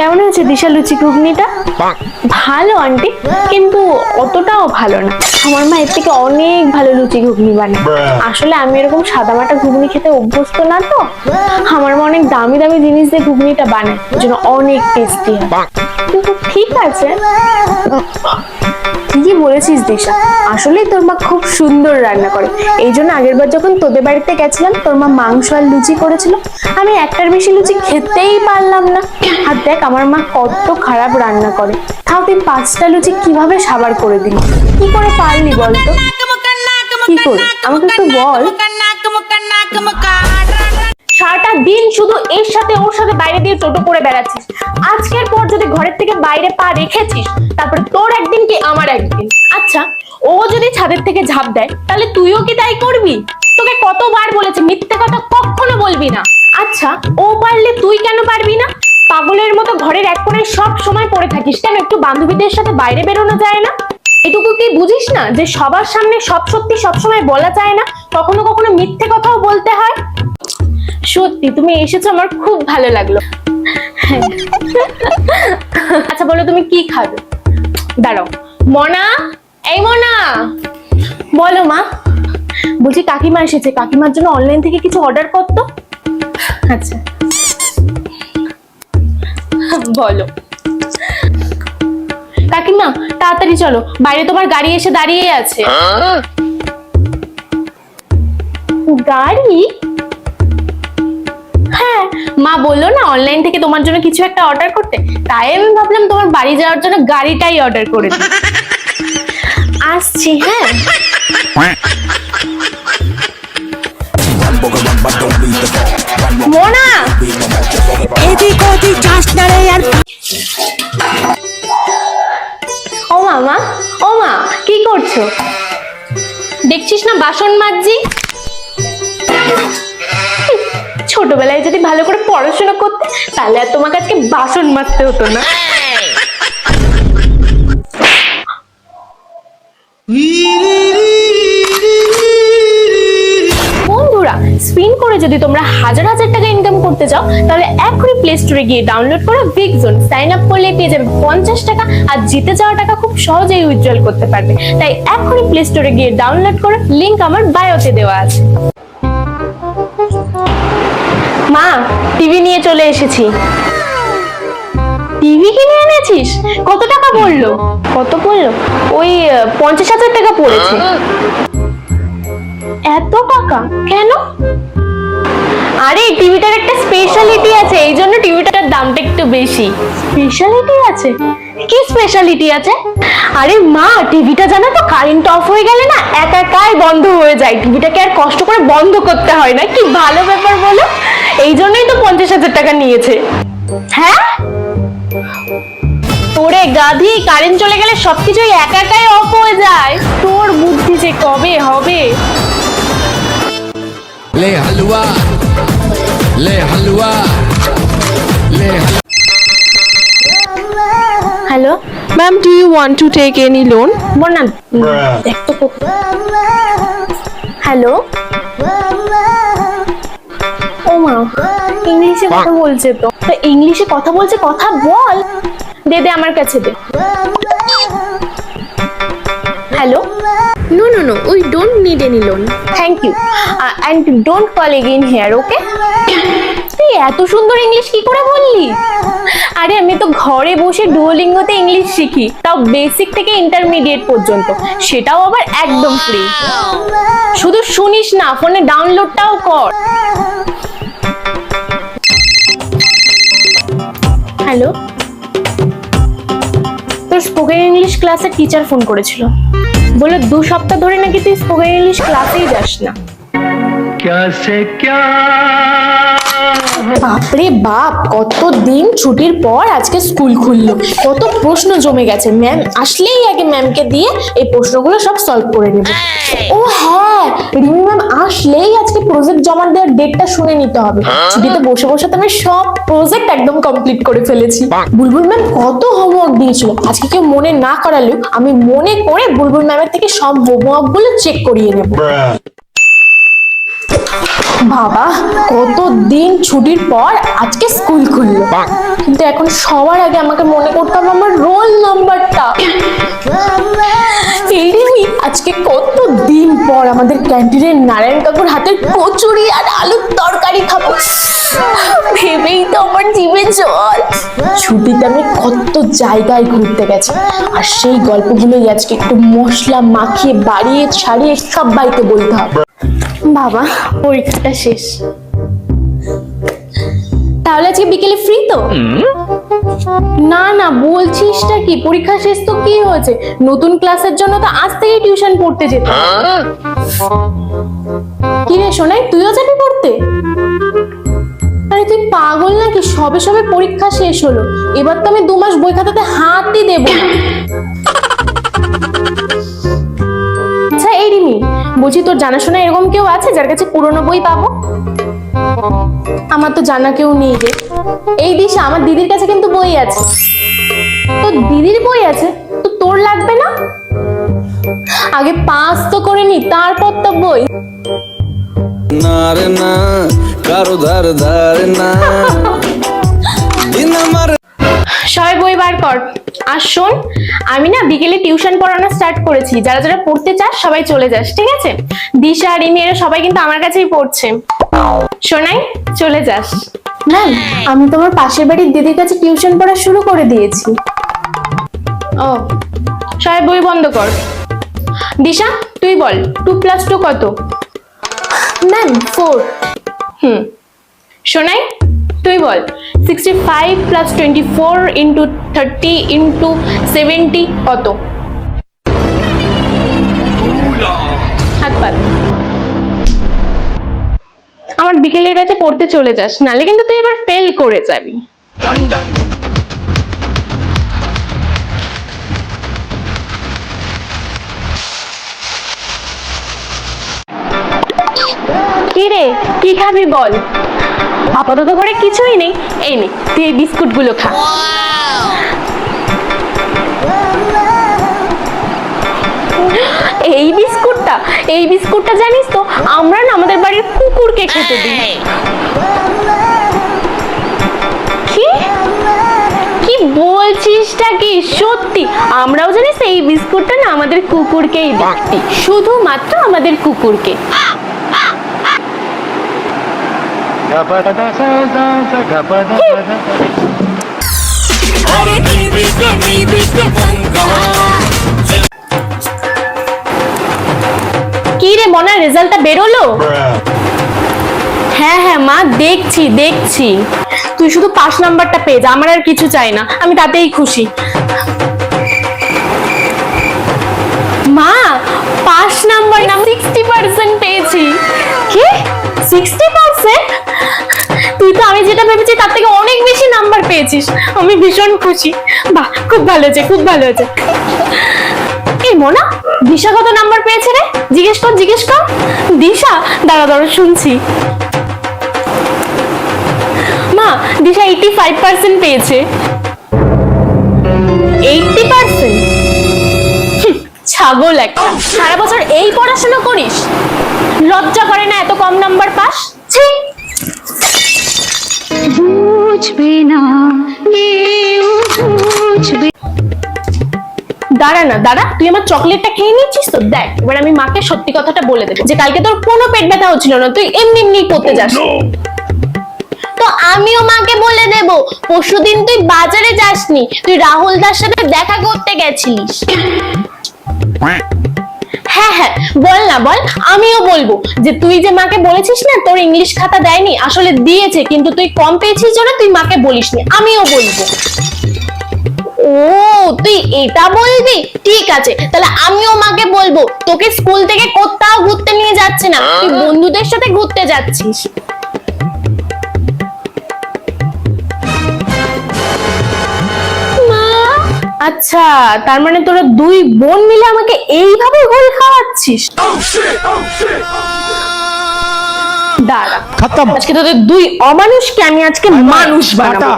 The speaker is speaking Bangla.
কেমন হয়েছে দিশা লুচি ঘুগনিটা? ভালো আন্টি, কিন্তু অতটাও ভালো না। আমার মা এর থেকে অনেক ভালো লুচি ঘুগনি বানায়। আসলে আমি এরকম সাদামাটা ঘুগনি খেতে অভ্যস্ত না তো। আমার মা অনেক দামি দামি জিনিস দিয়ে ঘুগনিটা বানায়, যেন অনেক টেস্টি হয়। কিন্তু ঠিক আছে, ঠিকই বলেছিস দিশা, আসলেই তোর মা খুব সুন্দর রান্না করে। এই জন্য আগের বার যখন তোদের বাড়িতে গেছিলাম, তোর মা মাংস আর লুচি করেছিল, আমি একটার বেশি লুচি খেতেই পারলাম না। আর দেখ আমার মা কত খারাপ রান্না করে, তাও তুই 5টা লুচি কিভাবে সাবার করে দিলি? কি করে পারলি বলতো? কি করে আমাকে একটু বল। সারাটা দিন শুধু এর সাথে ওর সাথে বাইরে দিয়ে টোটো করে বেড়াচ্ছিস। আজকের পর যদি ঘরের থেকে বাইরে পা রেখেছিস, তারপরে তোর একদিন কি আমার একদিন। আচ্ছা, ও যদি ছাদের থেকে ঝাঁপ দেয়, তাহলে তুইও কি তাই করবি? তোকে কতবার বলেছি মিথ্যে কথা কখনো বলবি না। আচ্ছা, ও পারলে তুই কেন পারবি না? পাগলের মতো ঘরের এক কোণে সব সময় পড়ে থাকিস কেন? একটু বান্ধবীদের সাথে বাইরে বেরোনো যায় না? এটুকু কি বুঝিস না যে সবার সামনে সব সত্যি সবসময় বলা যায় না, কখনো কখনো মিথ্যে কথাও বলতে হয়? সত্যি তুমি এসেছো, আমার খুব ভালো লাগলো। আচ্ছা বলো, তুমি কি খাবে? দাঁড়াও, মনা, এই মনা, বলো মা। বলছি কাকিমা এসেছে, কাকিমার জন্য অনলাইন থেকে কিছু অর্ডার করতো। আচ্ছা বলো। কাকিমা তাড়াতাড়ি চলো, বাইরে তোমার গাড়ি এসে দাঁড়িয়ে আছে। গাড়ি? হ্যাঁ, মা বললো না অনলাইন থেকে তোমার জন্য কিছু একটা অর্ডার করতে, তাই আমি ভাবলাম তোমার বাড়ি যাওয়ার জন্য গাড়িটাই অর্ডার করে দিই। আসছি, হ্যাঁ। মোনা, এদিক ওদিক যাস না রে আর। ও মামা, ও মা, কি করছো? দেখছিস না বাসন মাজছি। ছোটবেলায় যদি ভালো করে পড়াশোনা করতে, তাহলে আর তোমাকে আজকে বাসন মাজতে হতো না। বন্ধুরা, স্পিন করে যদি তোমরা হাজার হাজার টাকা ইনকাম করতে চাও, তাহলে এখনই প্লে স্টোরে গিয়ে ডাউনলোড করো বিগ জোন। সাইন আপ করলে পেয়ে যাবে 50 টাকা, আর জিতে যাওয়া টাকা খুব সহজেই উইথড্রল করতে পারবে। তাই এখনই প্লে স্টোরে গিয়ে ডাউনলোড করো, লিংক আমার বায়োতে দেওয়া আছে। মা, টিভি নিয়ে চলে এসেছি। টিভি কিনে এনেছিস? কত টাকা পড়লো? কত পড়লো? ওই 50,000 টাকা পড়েছে। এত টাকা কেন? আরে টিভিটার একটা স্পেশালিটি আছে, এই জন্য টিভিটার দামটা একটু বেশি। স্পেশালিটি আছে? কি স্পেশালিটি আছে? আরে মা, টিভিটা জানো তো কারেন্ট অফ হয়ে গেলে না একাই বন্ধ হয়ে যায়, টিভিটাকে আর কষ্ট করে বন্ধ করতে হয় না। কি ভালো ব্যাপার বলো? এই জন্যই তো 50,000 টাকা নিয়েছে। হ্যাঁ, ওরে গাধি, কারেন্ট চলে গেলে সবকিছু একাই অফ হয়ে যায়। তোর বুদ্ধি যে কবে হবে। ले हलवा ले हलवा ले hello Ma'am, do you want to take any loan? বললাম, দেখ তো। হ্যালো, ও মা, ইংলিশে কথা বলছে তো। ইংলিশে কথা বলছে, কথা বল। দে দে আমার কাছে দে। Hello, no no no, we don't need any loan, thank you, and don't call again here, okay? তুই এত সুন্দর ইংলিশ কি করে বললি? আরে আমি তো ঘরে বসে ডুওলিঙ্গোতে ইংলিশ শিখি, তাও বেসিক থেকে ইন্টারমিডিয়েট পর্যন্ত, সেটাও আবার একদম ফ্রি। শুধু শুনিস না, ফোনে ডাউনলোডটাও কর। হ্যালো, তোর স্পোকেন ইংলিশ ক্লাসের টিচার ফোন করেছিল, বলে 2 সপ্তাহ ধরে নাকি তুই স্পোকেন ইংলিশ ক্লাসেই যাস না। বাপরে বাপ, কতদিন ছুটির পর আজকে স্কুল খুললো, কত প্রশ্ন জমে গেছে। ম্যাম আসলেই আগে ম্যামকে দিয়ে এই প্রশ্নগুলো সব সলভ করে নেব। ও হ্যাঁ, রিমি ম্যাম আসলেই আজকে প্রজেক্ট জমা দেওয়ার ডেটটা শুনে নিতে হবে। ছুটিতে বসে বসে তো আমি সব প্রজেক্ট একদম কমপ্লিট করে ফেলেছি। বুলবুল ম্যাম কত হোমওয়ার্ক দিয়েছিল, আজকে কেউ মনে না করালেও আমি মনে করে বুলবুল ম্যামের থেকে সব হোমওয়ার্ক গুলো চেক করিয়ে নেব। বাবা, কতদিন ছুটির পর আজকে স্কুল খুললো, কিন্তু এখন সবার আগে আমাকে মনে করতে হবে আমার রোল নাম্বারটা। এইরকমই আজকে কতদিন পর আমাদের ক্যান্টিনের নারায়ণ কাকুর হাতের কচুরি আর আলুর তরকারি খাবো, ভেবেই তো আমার জিভে জল। ছুটিতে আমি কত জায়গায় ঘুরতে গেছি, আর সেই গল্পগুলোই আজকে একটু মশলা মাখিয়ে বাড়িয়ে ছাড়িয়ে সবাইকে বলতে হবে। বাবা, পরীক্ষাটা শেষ, তাহলে আজকে বিকেলে ফ্রি তো? না না, বলছিসটা কি? পরীক্ষা শেষ তো কি হয়েছে, নতুন ক্লাসের জন্য তো আজ থেকেই টিউশন পড়তে যেতে। কি রে সোনাই, তুইও যাবি পড়তে? আরে তুই পাগল নাকি? সবে সবে পরীক্ষা শেষ হলো, এবার তো আমি 2 মাস বই খাতাতে হাতই দেব না। আচ্ছা এই রিমি, বলছি তোর জানাশোনা এরকম কেউ আছে যার কাছে পুরনো বই পাবো? আমার তো জানা কেউ নেই রে। এই দিশা, আমার দিদির কাছে কিন্তু বই আছে। তোর দিদির বই আছে তো তোর লাগবে না? আগে পাস তো করে নি, তারপর তো বই। না রে না, কারো ধার ধারে না, দিন আমার সবাই বই বার কর। আর শোন, আমি না বিকেলে টিউশন পড়ানো স্টার্ট করেছি, যারা যারা পড়তে চাস সবাই চলে যাস, ঠিক আছে? দিশা, রিমি এরা সবাই কিন্তু আমার কাছেই পড়ছে। শোনাই, চলে যাস। ম্যাম, আমি তোমার পাশের বাড়ির দিদির কাছে টিউশন পড়া শুরু করে দিয়েছি। ও, সবাই বই বন্ধ কর। দিশা, তুই বল 2 + 2 কত? ম্যাম 4। শোনাই, তুই বল 65 + 24 × 30 × 70 কত? হাত পাত। আমার বিকেলের কাছে পড়তে চলে যাস, নালে কিন্তু তুই এবার ফেল করে যাবি। কি রে, কি খাবি বল? আপাতত করে কিছুই নেই, এই নে তুই এই বিস্কুট গুলো খা। এই বিস্কুটটা জানিস তো আমরা না আমাদের বাড়ির কুকুরকে খেতে দিই। কি কি বলছিসটা কি? সত্যি? আমরাও জানিস এই বিস্কুটটা না আমাদের কুকুরকেই দিই, শুধুমাত্র আমাদের কুকুরকে। কি রে মনা, রেজাল্টটা বেরোলো? হ্যাঁ হ্যাঁ মা, দেখছি। তুই শুধু পাস নাম্বারটা পেয়ে যা, আমার আর কিছু চাই না, আমি তাতেই খুশি। মা, পাস নাম্বার না 60% পেয়েছি। কি 60%? তুই তো আমি যেটা ভেবেছি তার থেকে অনেক বেশি নাম্বার পেয়েছিস, আমি ভীষণ খুশি। বাহ, খুব ভালো হয়েছে, খুব ভালো হয়েছে। এই মোনা, দিশা কত নাম্বার পেয়েছে রে? জিজ্ঞেস কর। দিশা, দাঁড়া শুনছি। মা, দিশা 85% পেয়েছে। 80%? ছাগল একটা, সারা বছর এই পড়াশোনা করিস? লজ্জা করে না এত কম নাম্বার পাস? ছি! বুঝবে না কেউ, বুঝবে। দাঁড়া, তুই আমার চকলেটটা খেয়ে নিচ্ছিস তো? দেখ, এবার আমি মাকে সত্যি কথাটা বলে দেবো যে কালকে তোর কোনো পেট ব্যথা হচ্ছিল না, তুই এমনি পড়তে যাস। তো আমিও মাকে বলে দেব পরশুদিন তুই বাজারে যাসনি, তুই রাহুল দার সাথে দেখা করতে গেছিলিস। হ্যাঁ, বল, আমিও বলবো যে তুই যে মাকে বলেছিস না তোর ইংলিশ খাতা দেয়নি, আসলে দিয়েছে, কিন্তু তুই কম পেয়েছিস জন্য তুই মাকে বলিসনি, আমিও বলবো। ও, তুই এটা বলবি? ঠিক আছে, তাহলে আমিও মাকে বলবো তোকে স্কুল থেকে কোথাও ঘুরতে নিয়ে যাচ্ছে না, তুই বন্ধুদের সাথে ঘুরতে যাচ্ছিস। আচ্ছা, তার মানে তোরা 2 বোন মিলে আমাকে এইভাবে গোল খাওয়াচ্ছিস? দাঁড়া, আজকে তোদের 2 অমানুষকে আমি আজকে মানুষ বানাবো।